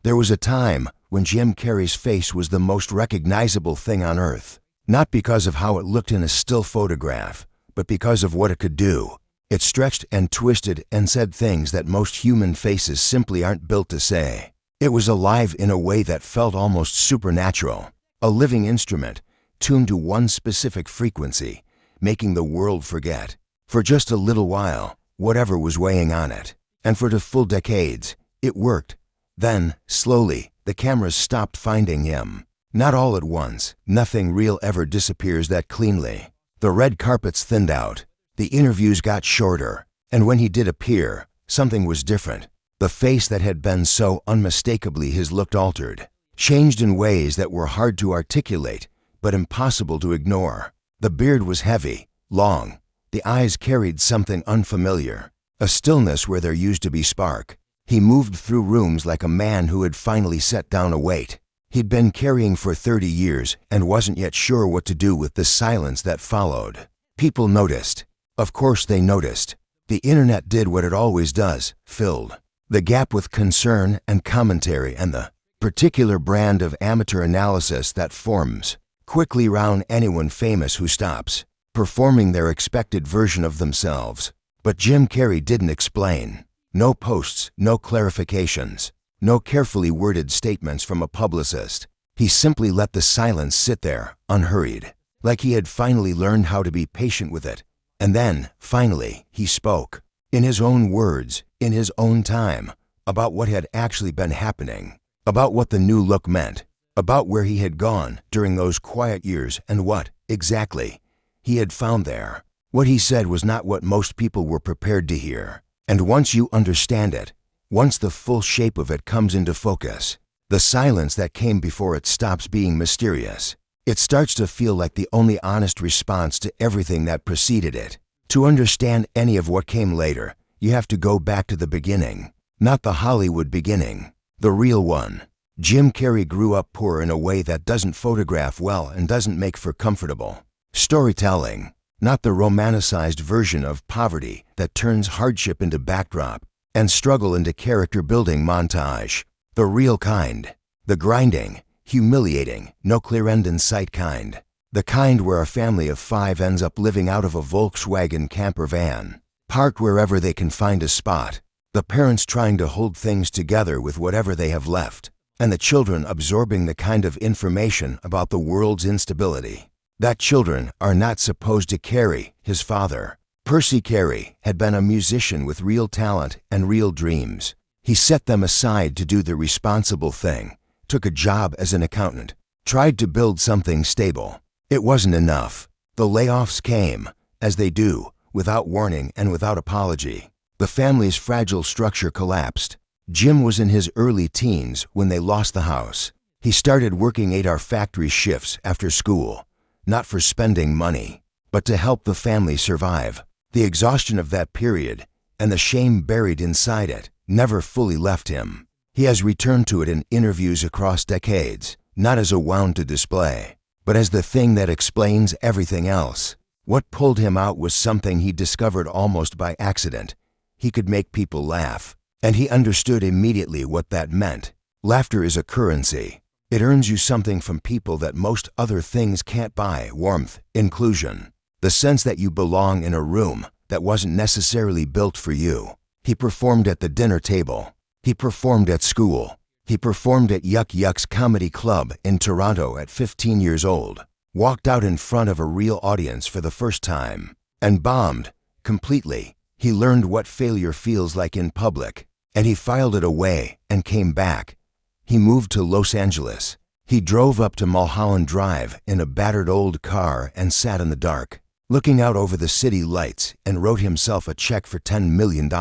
There was a time when Jim Carrey's face was the most recognizable thing on earth. Not because of how it looked in a still photograph, but because of what it could do. It stretched and twisted and said things that most human faces simply aren't built to say. It was alive in a way that felt almost supernatural. A living instrument, tuned to one specific frequency, making the world forget, for just a little while, whatever was weighing on it. And for 2 full decades, it worked. Then, slowly, the cameras stopped finding him. Not all at once. Nothing real ever disappears that cleanly. The red carpets thinned out. The interviews got shorter. And when he did appear, something was different. The face that had been so unmistakably his looked altered, changed in ways that were hard to articulate, but impossible to ignore. The beard was heavy, long. The eyes carried something unfamiliar, a stillness where there used to be spark. He moved through rooms like a man who had finally set down a weight he'd been carrying for 30 years and wasn't yet sure what to do with the silence that followed. People noticed. Of course they noticed. The internet did what it always does, filled the gap with concern and commentary and the particular brand of amateur analysis that forms quickly round anyone famous who stops performing their expected version of themselves. But Jim Carrey didn't explain. No posts, no clarifications, no carefully worded statements from a publicist. He simply let the silence sit there, unhurried, like he had finally learned how to be patient with it. And then, finally, he spoke, in his own words, in his own time, about what had actually been happening, about what the new look meant, about where he had gone during those quiet years and what, exactly, he had found there. What he said was not what most people were prepared to hear. And once you understand it, once the full shape of it comes into focus, the silence that came before it stops being mysterious. It starts to feel like the only honest response to everything that preceded it. To understand any of what came later, you have to go back to the beginning. Not the Hollywood beginning, the real one. Jim Carrey grew up poor in a way that doesn't photograph well and doesn't make for comfortable storytelling. Not the romanticized version of poverty that turns hardship into backdrop and struggle into character-building montage. The real kind. The grinding, humiliating, no clear end in sight kind. The kind where a family of 5 ends up living out of a Volkswagen camper van, parked wherever they can find a spot. The parents trying to hold things together with whatever they have left, and the children absorbing the kind of information about the world's instability that children are not supposed to carry. His father, Percy Carrey, had been a musician with real talent and real dreams. He set them aside to do the responsible thing, took a job as an accountant, tried to build something stable. It wasn't enough. The layoffs came, as they do, without warning and without apology. The family's fragile structure collapsed. Jim was in his early teens when they lost the house. He started working 8-hour factory shifts after school. Not for spending money, but to help the family survive. The exhaustion of that period, and the shame buried inside it, never fully left him. He has returned to it in interviews across decades, not as a wound to display, but as the thing that explains everything else. What pulled him out was something he discovered almost by accident. He could make people laugh, and he understood immediately what that meant. Laughter is a currency. It earns you something from people that most other things can't buy: warmth, inclusion, the sense that you belong in a room that wasn't necessarily built for you. He performed at the dinner table. He performed at school. He performed at Yuck Yuck's Comedy Club in Toronto at 15 years old, walked out in front of a real audience for the first time, and bombed completely. He learned what failure feels like in public, and he filed it away and came back. He moved to Los Angeles. He drove up to Mulholland Drive in a battered old car and sat in the dark, looking out over the city lights, and wrote himself a check for $10 million.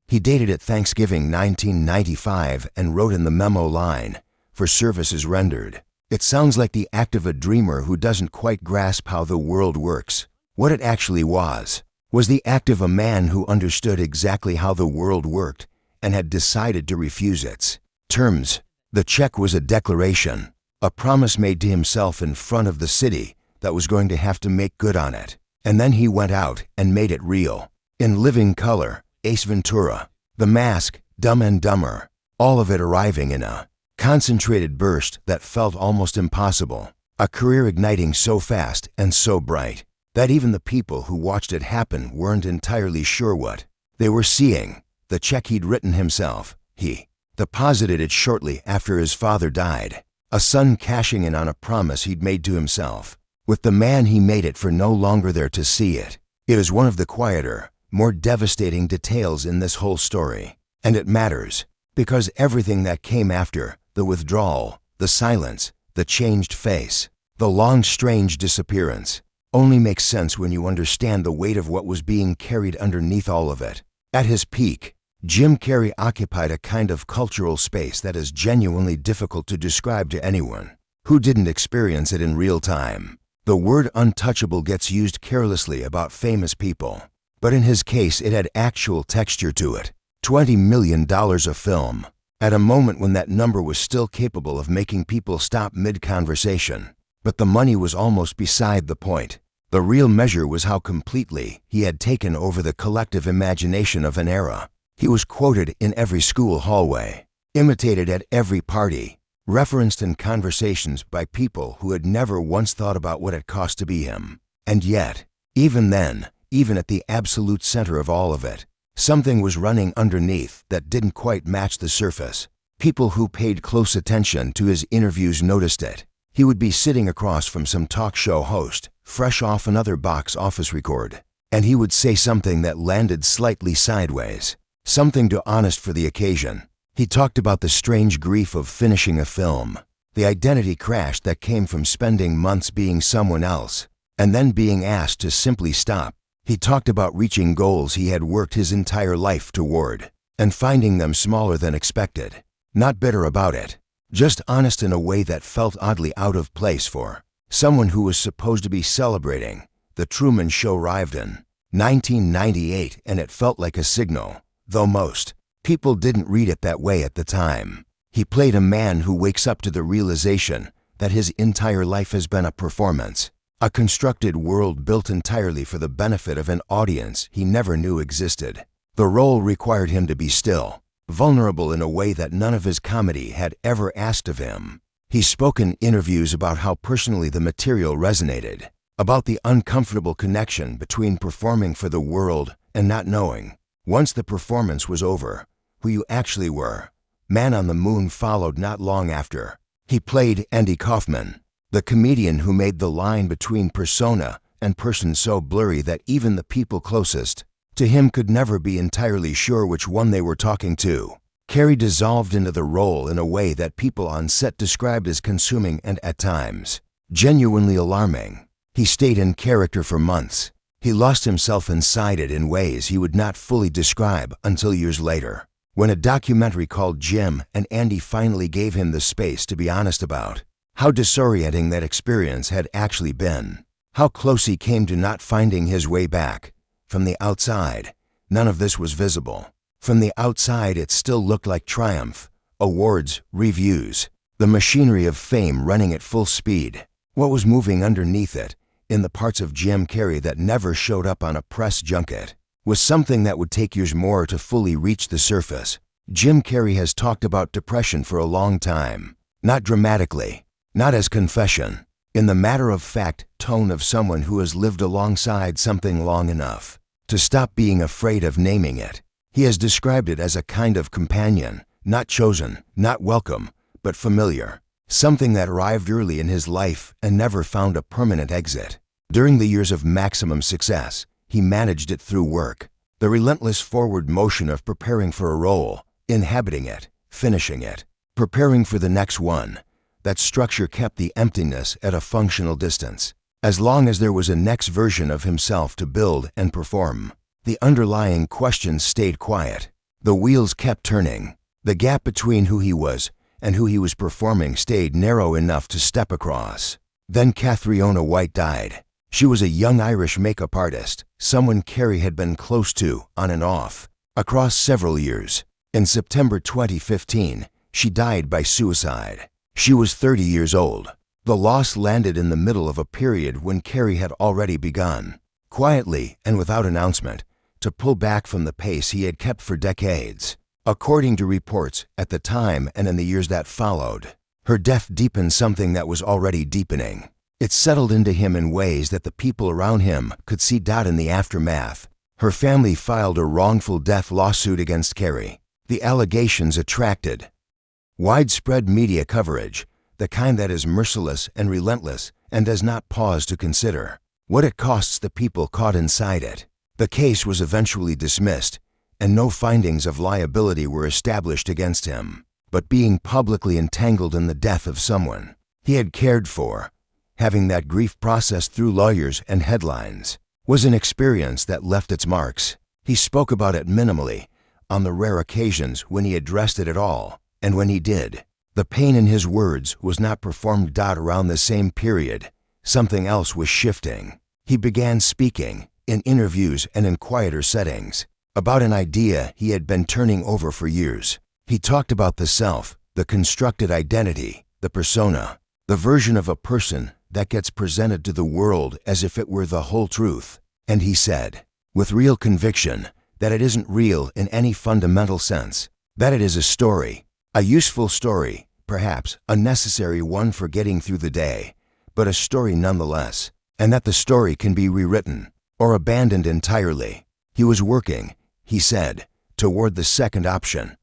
He dated it Thanksgiving 1995 and wrote in the memo line, "For services rendered." It sounds like the act of a dreamer who doesn't quite grasp how the world works. What it actually was the act of a man who understood exactly how the world worked and had decided to refuse its terms. The check was a declaration, a promise made to himself in front of the city that was going to have to make good on it. And then he went out and made it real. In living color, Ace Ventura, The Mask, Dumb and Dumber, all of it arriving in a concentrated burst that felt almost impossible. A career igniting so fast and so bright that even the people who watched it happen weren't entirely sure what they were seeing. The check he'd written himself, he deposited it shortly after his father died, a son cashing in on a promise he'd made to himself. With the man he made it for no longer there to see it. It is one of the quieter, more devastating details in this whole story. And it matters, because everything that came after, the withdrawal, the silence, the changed face, the long strange disappearance, only makes sense when you understand the weight of what was being carried underneath all of it. At his peak, Jim Carrey occupied a kind of cultural space that is genuinely difficult to describe to anyone who didn't experience it in real time. The word untouchable gets used carelessly about famous people, but in his case it had actual texture to it. $20 million a film, at a moment when that number was still capable of making people stop mid-conversation. But the money was almost beside the point. The real measure was how completely he had taken over the collective imagination of an era. He was quoted in every school hallway, imitated at every party, referenced in conversations by people who had never once thought about what it cost to be him. And yet, even then, even at the absolute center of all of it, something was running underneath that didn't quite match the surface. People who paid close attention to his interviews noticed it. He would be sitting across from some talk show host, fresh off another box office record, and he would say something that landed slightly sideways, something too honest for the occasion. He talked about the strange grief of finishing a film, the identity crash that came from spending months being someone else, and then being asked to simply stop. He talked about reaching goals he had worked his entire life toward, and finding them smaller than expected. Not bitter about it, just honest in a way that felt oddly out of place for someone who was supposed to be celebrating. The Truman Show arrived in 1998, and it felt like a signal, though most people didn't read it that way at the time. He played a man who wakes up to the realization that his entire life has been a performance, a constructed world built entirely for the benefit of an audience he never knew existed. The role required him to be still, vulnerable in a way that none of his comedy had ever asked of him. He spoke in interviews about how personally the material resonated, about the uncomfortable connection between performing for the world and not knowing, once the performance was over, who you actually were. Man on the Moon followed not long after. He played Andy Kaufman, the comedian who made the line between persona and person so blurry that even the people closest to him could never be entirely sure which one they were talking to. Carrey dissolved into the role in a way that people on set described as consuming and, at times, genuinely alarming. He stayed in character for months. He lost himself inside it in ways he would not fully describe until years later, when a documentary called Jim and Andy finally gave him the space to be honest about how disorienting that experience had actually been, how close he came to not finding his way back. From the outside, none of this was visible. From the outside, it still looked like triumph, awards, reviews, the machinery of fame running at full speed. What was moving underneath it, in the parts of Jim Carrey that never showed up on a press junket, was something that would take years more to fully reach the surface. Jim Carrey has talked about depression for a long time, not dramatically, not as confession, in the matter-of-fact tone of someone who has lived alongside something long enough to stop being afraid of naming it. He has described it as a kind of companion, not chosen, not welcome, but familiar, something that arrived early in his life and never found a permanent exit. During the years of maximum success, he managed it through work, the relentless forward motion of preparing for a role, inhabiting it, finishing it, preparing for the next one. That structure kept the emptiness at a functional distance. As long as there was a next version of himself to build and perform, the underlying questions stayed quiet. The wheels kept turning. The gap between who he was and who he was performing stayed narrow enough to step across. Then Catriona White died. She was a young Irish makeup artist, someone Carrey had been close to, on and off, across several years. In September 2015, she died by suicide. She was 30 years old. The loss landed in the middle of a period when Carrey had already begun, quietly and without announcement, to pull back from the pace he had kept for decades. According to reports, at the time and in the years that followed, her death deepened something that was already deepening. It settled into him in ways that the people around him could see. In the aftermath, her family filed a wrongful death lawsuit against Carrey. The allegations attracted widespread media coverage, the kind that is merciless and relentless and does not pause to consider what it costs the people caught inside it. The case was eventually dismissed, and no findings of liability were established against him. But being publicly entangled in the death of someone he had cared for, having that grief processed through lawyers and headlines, was an experience that left its marks. He spoke about it minimally, on the rare occasions when he addressed it at all, and when he did, the pain in his words was not performed. Around the same period, something else was shifting. He began speaking, in interviews and in quieter settings, about an idea he had been turning over for years. He talked about the self, the constructed identity, the persona, the version of a person that gets presented to the world as if it were the whole truth. And he said, with real conviction, that it isn't real in any fundamental sense, that it is a story, a useful story, perhaps a necessary one for getting through the day, but a story nonetheless, and that the story can be rewritten or abandoned entirely. He was working, he said, toward the second option.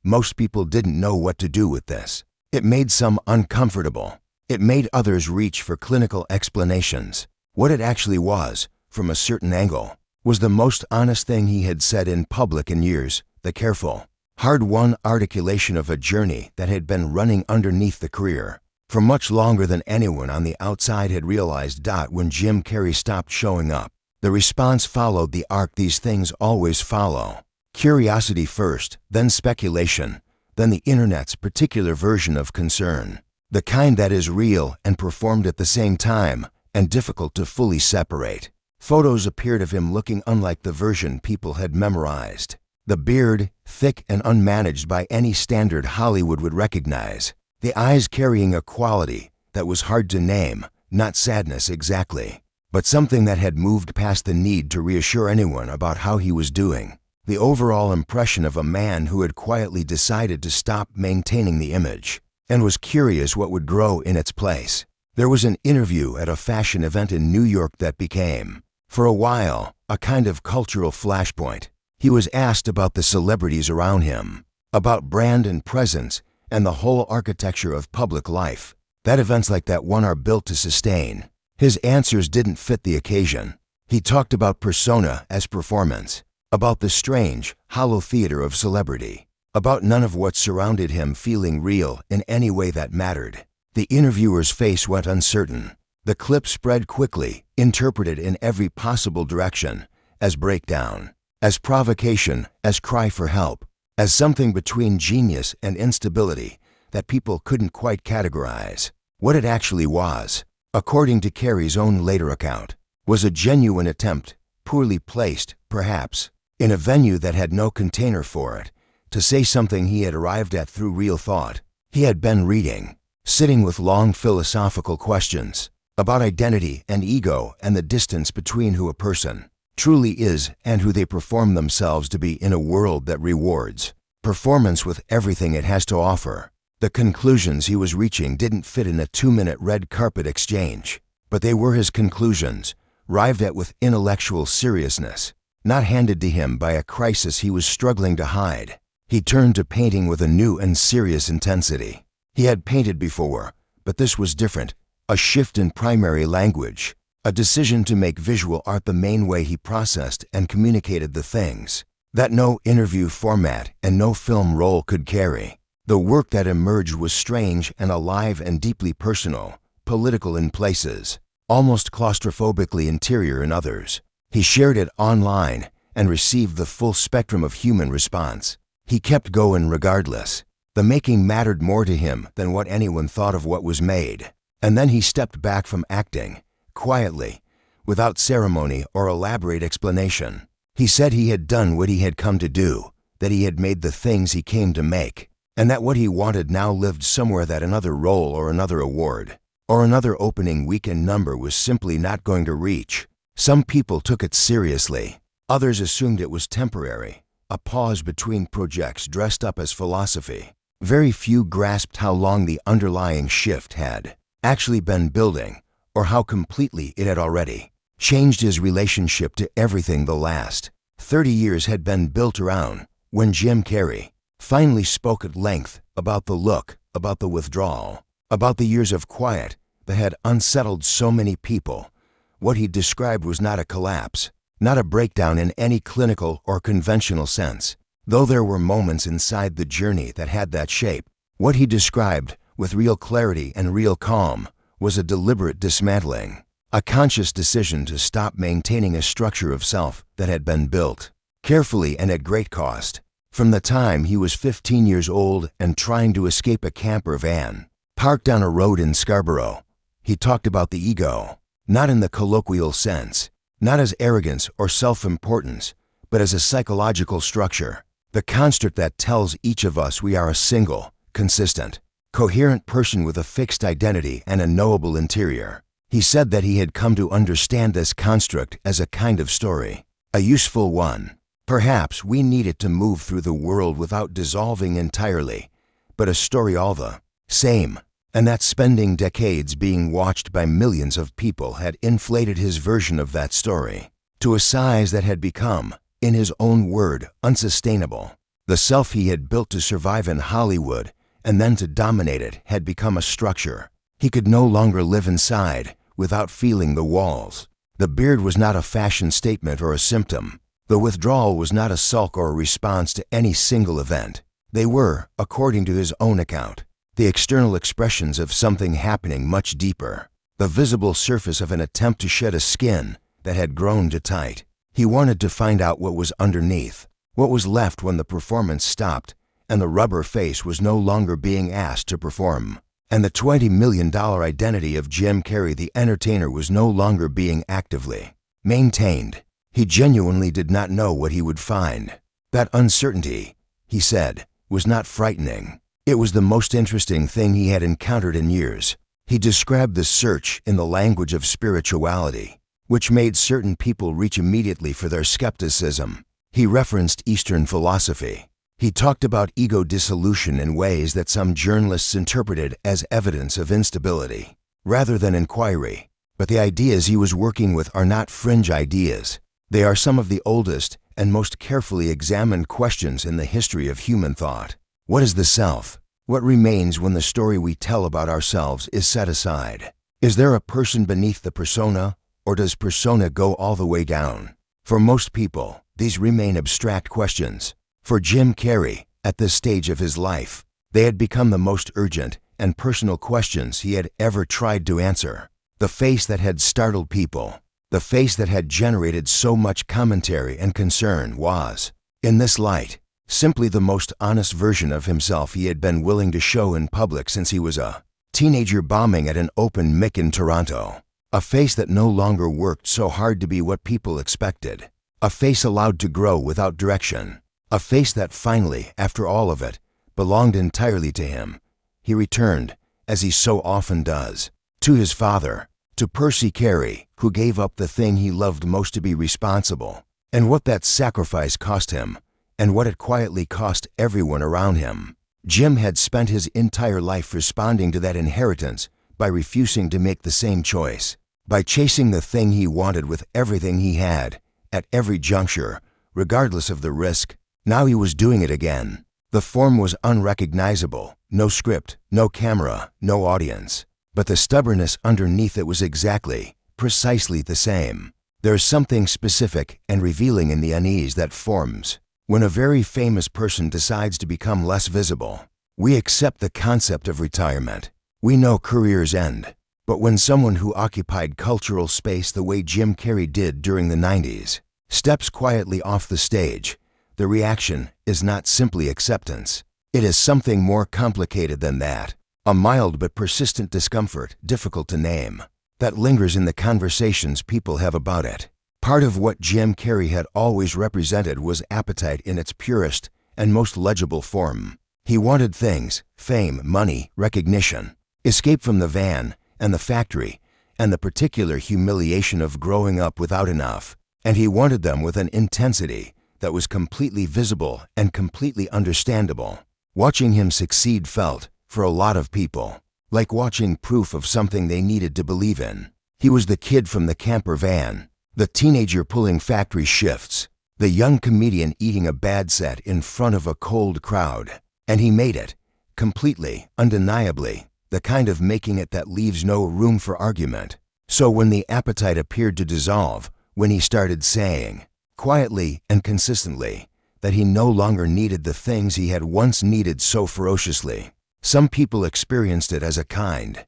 Most people didn't know what to do with this. It made some uncomfortable. It made others reach for clinical explanations. What it actually was, from a certain angle, was the most honest thing he had said in public in years, the careful, hard-won articulation of a journey that had been running underneath the career for much longer than anyone on the outside had realized. When Jim Carrey stopped showing up, the response followed the arc these things always follow. Curiosity first, then speculation, then the internet's particular version of concern. The kind that is real and performed at the same time and difficult to fully separate. Photos appeared of him looking unlike the version people had memorized. The beard, thick and unmanaged by any standard Hollywood would recognize. The eyes carrying a quality that was hard to name, not sadness exactly, but something that had moved past the need to reassure anyone about how he was doing. The overall impression of a man who had quietly decided to stop maintaining the image and was curious what would grow in its place. There was an interview at a fashion event in New York that became, for a while, a kind of cultural flashpoint. He was asked about the celebrities around him, about brand and presence, and the whole architecture of public life that events like that one are built to sustain. His answers didn't fit the occasion. He talked about persona as performance, about the strange, hollow theater of celebrity, about none of what surrounded him feeling real in any way that mattered. The interviewer's face went uncertain. The clip spread quickly, interpreted in every possible direction, as breakdown, as provocation, as cry for help, as something between genius and instability that people couldn't quite categorize. What it actually was, according to Carrey's own later account, was a genuine attempt, poorly placed, perhaps, in a venue that had no container for it, to say something he had arrived at through real thought. He had been reading, sitting with long philosophical questions about identity and ego and the distance between who a person truly is and who they perform themselves to be in a world that rewards performance with everything it has to offer. The conclusions he was reaching didn't fit in a 2-minute red carpet exchange, but they were his conclusions, arrived at with intellectual seriousness, not handed to him by a crisis he was struggling to hide. He turned to painting with a new and serious intensity. He had painted before, but this was different, a shift in primary language, a decision to make visual art the main way he processed and communicated the things that no interview format and no film role could carry. The work that emerged was strange and alive and deeply personal, political in places, almost claustrophobically interior in others. He shared it online and received the full spectrum of human response. He kept going regardless. The making mattered more to him than what anyone thought of what was made. And then he stepped back from acting, quietly, without ceremony or elaborate explanation. He said he had done what he had come to do, that he had made the things he came to make, and that what he wanted now lived somewhere that another role or another award, or another opening weekend number was simply not going to reach. Some people took it seriously. Others assumed it was temporary, a pause between projects dressed up as philosophy. Very few grasped how long the underlying shift had actually been building, or how completely it had already changed his relationship to everything the last 30 years had been built around. When Jim Carrey finally spoke at length about the look, about the withdrawal, about the years of quiet that had unsettled so many people, what he described was not a collapse, not a breakdown in any clinical or conventional sense, though there were moments inside the journey that had that shape. What he described, with real clarity and real calm, was a deliberate dismantling, a conscious decision to stop maintaining a structure of self that had been built carefully and at great cost. From the time he was 15 years old and trying to escape a camper van parked down a road in Scarborough, he talked about the ego, not in the colloquial sense, not as arrogance or self-importance, but as a psychological structure, the construct that tells each of us we are a single, consistent, coherent person with a fixed identity and a knowable interior. He said that he had come to understand this construct as a kind of story, a useful one. Perhaps we need it to move through the world without dissolving entirely, but a story all the same. And that spending decades being watched by millions of people had inflated his version of that story to a size that had become, in his own word, unsustainable. The self he had built to survive in Hollywood and then to dominate it had become a structure. He could no longer live inside without feeling the walls. The beard was not a fashion statement or a symptom. The withdrawal was not a sulk or a response to any single event. They were, according to his own account, the external expressions of something happening much deeper, the visible surface of an attempt to shed a skin that had grown too tight. He wanted to find out what was underneath, what was left when the performance stopped and the rubber face was no longer being asked to perform, and the $20 million identity of Jim Carrey the entertainer was no longer being actively maintained. He genuinely did not know what he would find. That uncertainty, he said, was not frightening. It was the most interesting thing he had encountered in years. He described the search in the language of spirituality, which made certain people reach immediately for their skepticism. He referenced Eastern philosophy. He talked about ego dissolution in ways that some journalists interpreted as evidence of instability, rather than inquiry. But the ideas he was working with are not fringe ideas. They are some of the oldest and most carefully examined questions in the history of human thought. What is the self? What remains when the story we tell about ourselves is set aside? Is there a person beneath the persona, or does persona go all the way down? For most people, these remain abstract questions. For Jim Carrey, at this stage of his life, they had become the most urgent and personal questions he had ever tried to answer. The face that had startled people, the face that had generated so much commentary and concern was, in this light, simply the most honest version of himself he had been willing to show in public since he was a teenager bombing at an open mic in Toronto. A face that no longer worked so hard to be what people expected. A face allowed to grow without direction. A face that finally, after all of it, belonged entirely to him. He returned, as he so often does, to his father, to Percy Carrey, who gave up the thing he loved most to be responsible, and what that sacrifice cost him, and what it quietly cost everyone around him. Jim had spent his entire life responding to that inheritance by refusing to make the same choice, by chasing the thing he wanted with everything he had, at every juncture, regardless of the risk. Now he was doing it again. The form was unrecognizable, no script, no camera, no audience. But the stubbornness underneath it was exactly, precisely the same. There's something specific and revealing in the unease that forms when a very famous person decides to become less visible. We accept the concept of retirement. We know careers end. But when someone who occupied cultural space the way Jim Carrey did during the 90s steps quietly off the stage, the reaction is not simply acceptance. It is something more complicated than that. A mild but persistent discomfort, difficult to name, that lingers in the conversations people have about it. Part of what Jim Carrey had always represented was appetite in its purest and most legible form. He wanted things, fame, money, recognition, escape from the van and the factory, and the particular humiliation of growing up without enough. And he wanted them with an intensity that was completely visible and completely understandable. Watching him succeed felt, for a lot of people, like watching proof of something they needed to believe in. He was the kid from the camper van, the teenager pulling factory shifts, the young comedian eating a bad set in front of a cold crowd. And he made it, completely, undeniably, the kind of making it that leaves no room for argument. So when the appetite appeared to dissolve, when he started saying, quietly and consistently, that he no longer needed the things he had once needed so ferociously, some people experienced it as a kind,